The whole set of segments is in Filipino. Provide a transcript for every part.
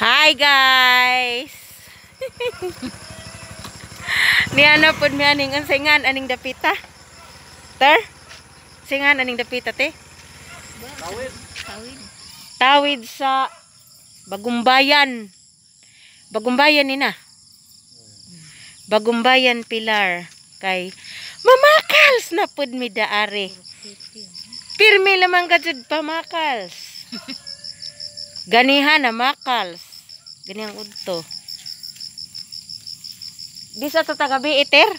Hi guys. Niana pud mi aning singan aning dapita. Ter? Singan aning dapita te? Tawid. Tawid sa Bagumbayan. Bagumbayan ni na. Bagumbayan Pilar kay mamakals na pud mi daari. Pirmi lamang gajud pamakals. Ganihan na makals. Ganiyang udto. Di sa to tagabi iter?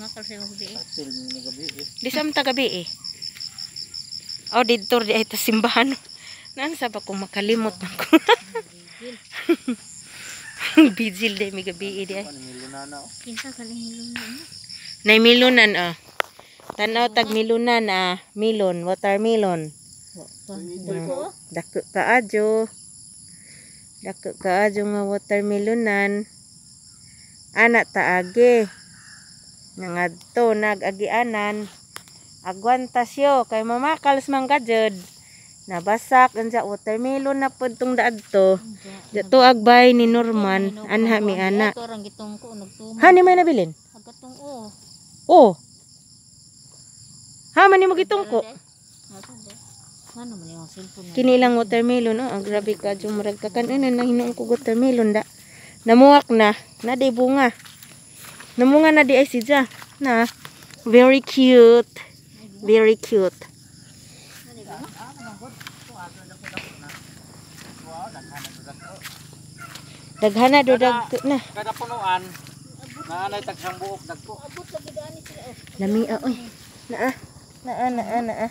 Makal sa gabi Di sa tagabi eh. Oh, dito di ay ta simbahan. Naan sa ba kung makalimot man ko. Bijil day mi gabi di ay. Kinsa ka lang hilunan. Nay milunan ah. Tanaw tag milunan ah. Milon, watermelon. Dako kaajo. Dako kaajo nga watermelonan. Anak taagi. Nangadto nagagianan. Agwantasyo kay mamakals man gajud. Nabasak unsa watermelon na pud tong daadto. Dito agbay ni Norman anha mi ana. Torang gitong ko nagtumo. Hani may nabilin? Agatong o. Oh. Ha man nimo gitungko? Ano man yung cellphone. Kini lang watermelon oh. Ang grabe ka jud murag kakan na hinuon ko watermelon da. Namuwak na day bunga. Namunga na di ay sidya. Na. Very cute. Very cute. Daghana do dagko na. Kada punuan, naanay tagsang buok dagko. Lami oy. Naa. Naa.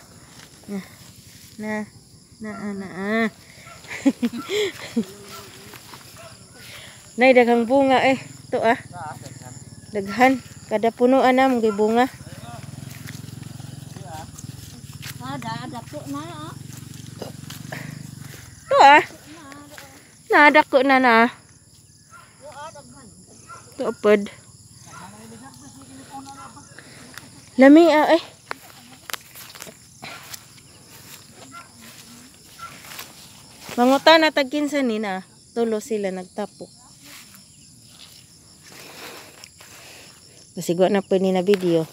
Nay daghang bunga eh. To ah. Daghan kada punuan na mong bunga. Dako na ah. To ah. Nadako na. To pod. Lami eh. Mangutan na tag kinsa ni na. Tulo sila nagtapok. Masigwa na po ni na video.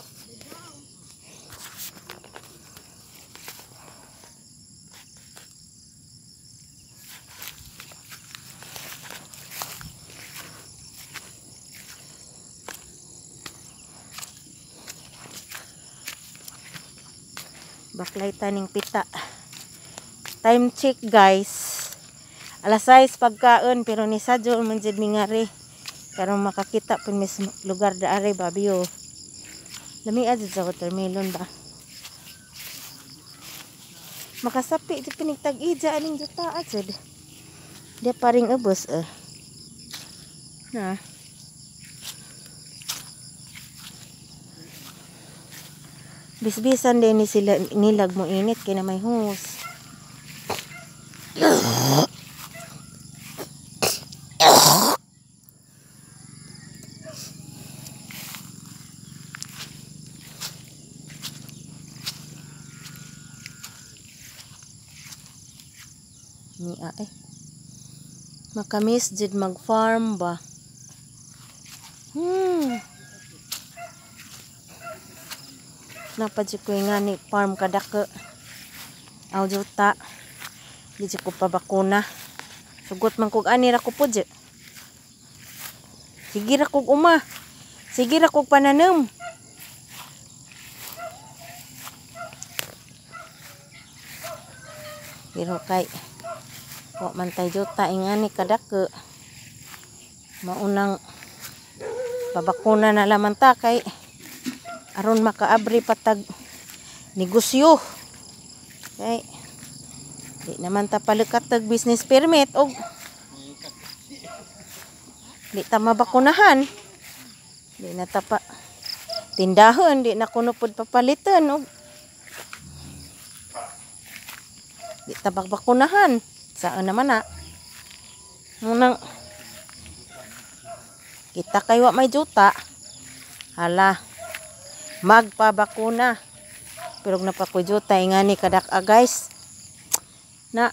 Baklay taning pita. Time check guys. Alas 6 pagkaon pero ni sadyo man jud mi ngari. Karon makakita pun mis lugar daari babyo. Lami adto sa watermelon ba. Makasapi jud pinigtag ija aning juta jud. Dia paring ubos Na. Bisbisan din ni sila nilag mo init kay na may hus. Ni makamis jud mag-farm ba. Napadyo ko nga ni farm kadako. Aw juta. Di ko pa bakuna. Sugot man kog ani ra ko pud. Sige ra kog uma. Sige ra kog pananom. Pero kay wa man tay juta ingani kadako. Maunang babakuna na lamang ta kay aron makaabri patag negosyo. Okay. Di naman ta palukat tag business permit og di ta mabakunahan. Di na ta pa tindahan, di na kuno pud papalitan og di ta bakunahan. Saan naman na? Munang kita kay wa may juta. Hala. Magpabakuna. Pero napakujuta ingani kadak guys. Na,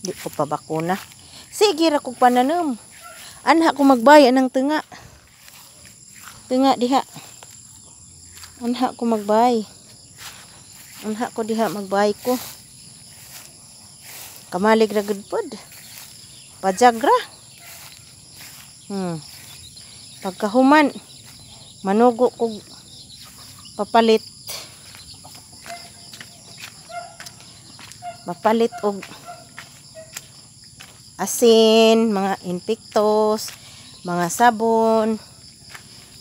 di ko pa bakuna. Sige ra kog pananom. Anha ko magbaya ng tunga. Tunga diha. Anha ko magbay. Anha ko diha magbay ko. Kamalig ra gud pod. Pajagra. Pagkahuman, manugo kog papalit. Mapalit og asin, mga inpektos, mga sabon.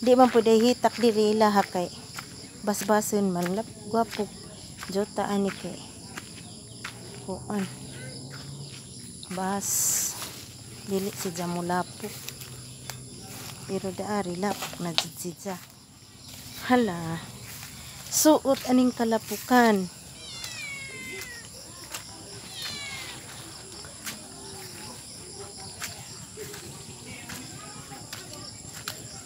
Di man pwede hitak diri laha kay basbason man lap gwapo jota ani kay kuan. Bas dili si jamulapo. Pero daari lapok na jidjidja. Hala. Suot aning kalapukan.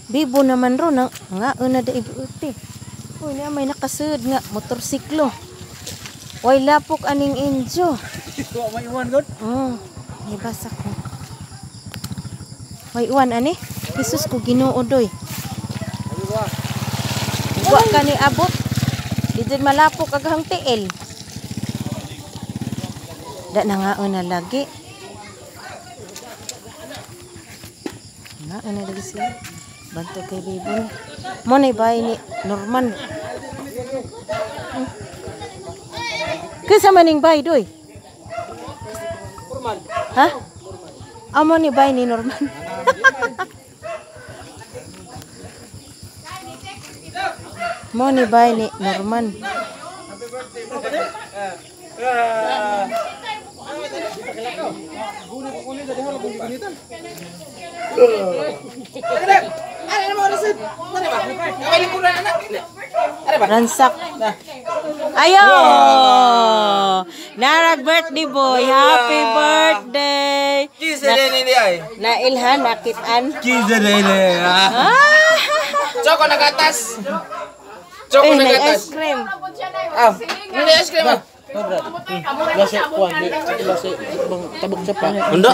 Bibo naman ro nga una da ibuti. Uy, na may nakasud nga motorsiklo. Way lapok aning injo. Ito may iwan gud. Nibasa ko. Way iwan ani. Jesus ko Ginoo doy. Wa ka ni abot. Di malapok aghang tiil. Da na nga una lagi. Na ana lagi siya. Banto kay Bibon. Mo na bay ni Norman. Kesa maning bay doy. Norman. Ha? Amo ni bay ni Norman. Mo ni bay ni Norman. Ransak. Ayo! Narag birthday boy. Happy birthday. Na ilhan nakitan. Choco nagatas. Choco May nagatas. ice cream. Hindi ice cream ah. Lasa kuan di lasa bang tabok sa pa. Undo.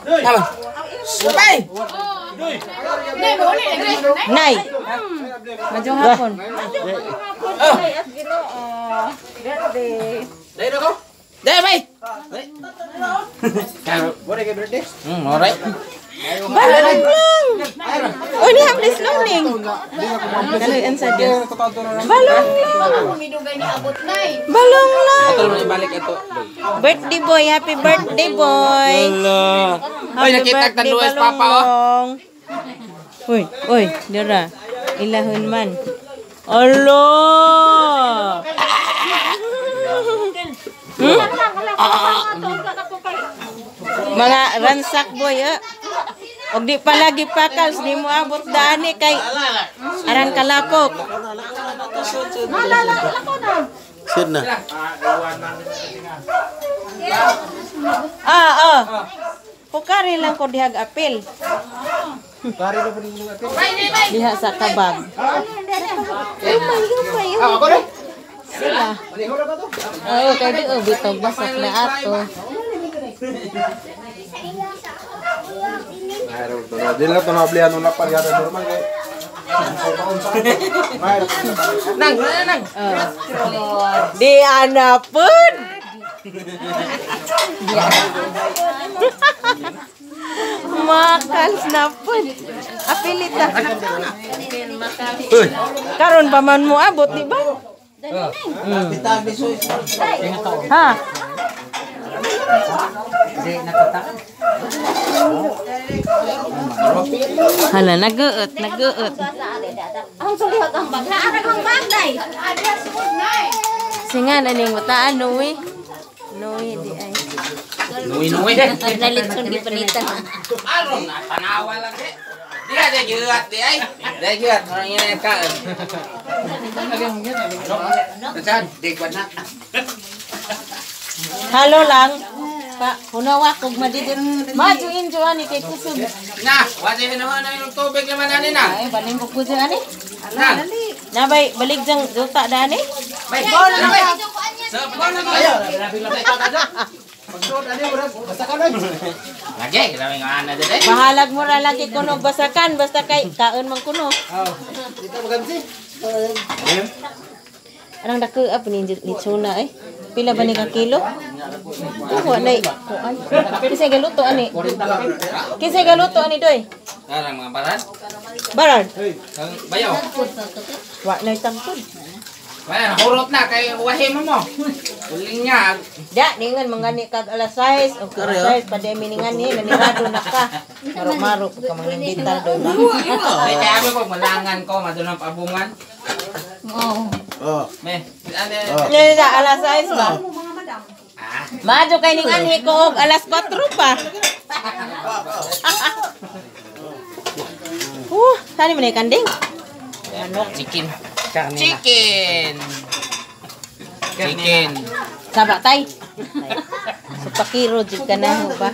Tama. Sabay. Nay. Majong hapon. Dai ko. Dai bay. Boleh ke birthday? Alright. Balong lang. Oh, ni hablis luning. Kaloyan sa Dios. Balong lang. Balong lang. Ato na ibalik ito. Birthday boy, happy birthday boy. Ay, nakita ka duwes papa oh. Uy, dira. Ilahon man. Allah. Mga ransak boy, og di pa lagi pakals, di mo abot dani kay arang kalakok. Sid na. Pukari lang ko dihag apil. Kari na pud yung apil. Diha sa kabag. Ako na. Sila. Maliho na ba to? Oo, kay di bitog basak na ato. Dili na to na ablihan nung naparyada normal kay. Nang. Di ana pun. Makals na pun. Apilita. Karon pa man mo abot, di ba? Ha? Hala, nag-uot. Ang sulihot ang bag. Naarag ang bagay. Singa na ning mataan, Noe. Noe, di ay. Nuwi. Pagdalit kung di palitan. Aron na tanawa lang eh. Di ada jerat di ay. Di jerat orang ini ka. Tasan di kuat na. Halo lang. Pa, hunawa kog madidit. Maju injo ani kay kusog. Nah, wajah naman na yung tubig naman ani na. Ay, baling ko ani. Nah, Nabay, balik jang juta dani. bay. Bay. Lagi, kita may ngana dyan eh. Bahalag mo ra lagi kuno basakan basta kay kaon man kuno. Anong dako apa ni litsuna eh? Pila ba ni ka kilo? Wa nay kuan. Kisay galuto ani. Kisay galuto ani doy. Sekarang mga barat. Barad. Bayaw. Wa nay tangkod. Bayaw, hurot na kay wahim mo. Uling niya. Da ningan mangani kag alas 6 o alas 6 pa di miningan ni nanirado na ka. Maro-maro ka manginditar doy ba. Ay, kaya ako pag malangan ko, madunang pabungan. Me, ano? Ni da alas 6 ba? Ah, Majo kay ning anhi ko og alas 4 pa. Tani man ni kanding. chicken. Chicken. Chicken. Saba tay. So pakiro jud kana ho ba?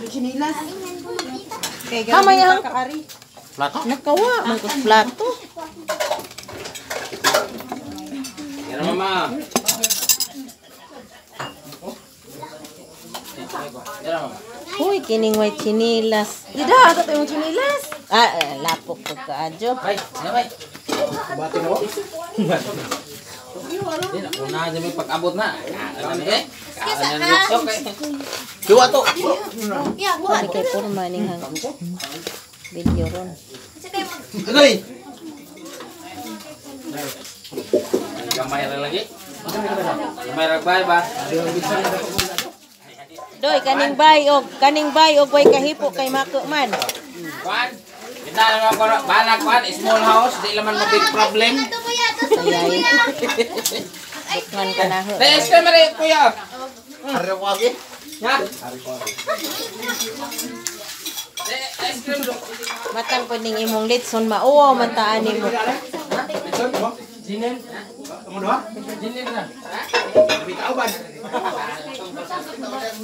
Kamay ang Plato? nakawa man ko plato. Kira mama. Kira mama. Uy, kining white chinilas. Ida, ato yung chinilas. Lapok ko kaadyo. Bay, ano bay? Hindi na, una dyan may pag-abot na. Ano eh? Ano na luksok eh. Kiwa to. Ya, Kani kay porma ning hang video ron. Agoy. Gamay ra lagi. Gamay ra bay ba? Doy kaning bay og way kahimo kay mako man. Kwan. Kita naman ko bala kwan small house, di laman mo big problem. Sayay. Dukman ka na ho. Dai ice cream rin kuya. Hari ko lagi. Ha? Ice cream do. Matang ko ning imong litson mauwaw man taan nimo. Jinin. Jinin na.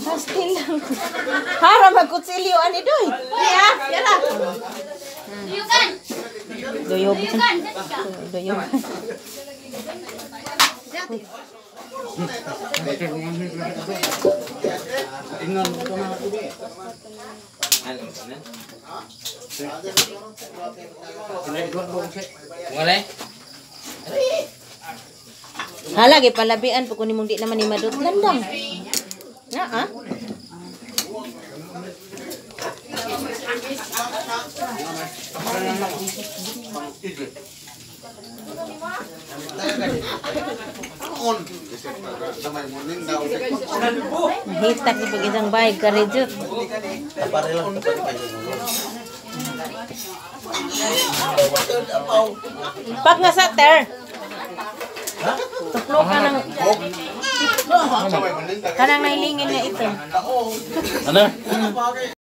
Hastil lang. Para magkutsilyo ani doy. Ya, yala. Doyob. Doyob. Mulai. Hala gay palabian pag kunin mong di naman ni madot landang. Na ah. Hitak sa pag-isang bahay ka rejut. Tapare lang tapare Pag nga sa ter. Tuklo ka ng kanang nailingin na ito. Ano?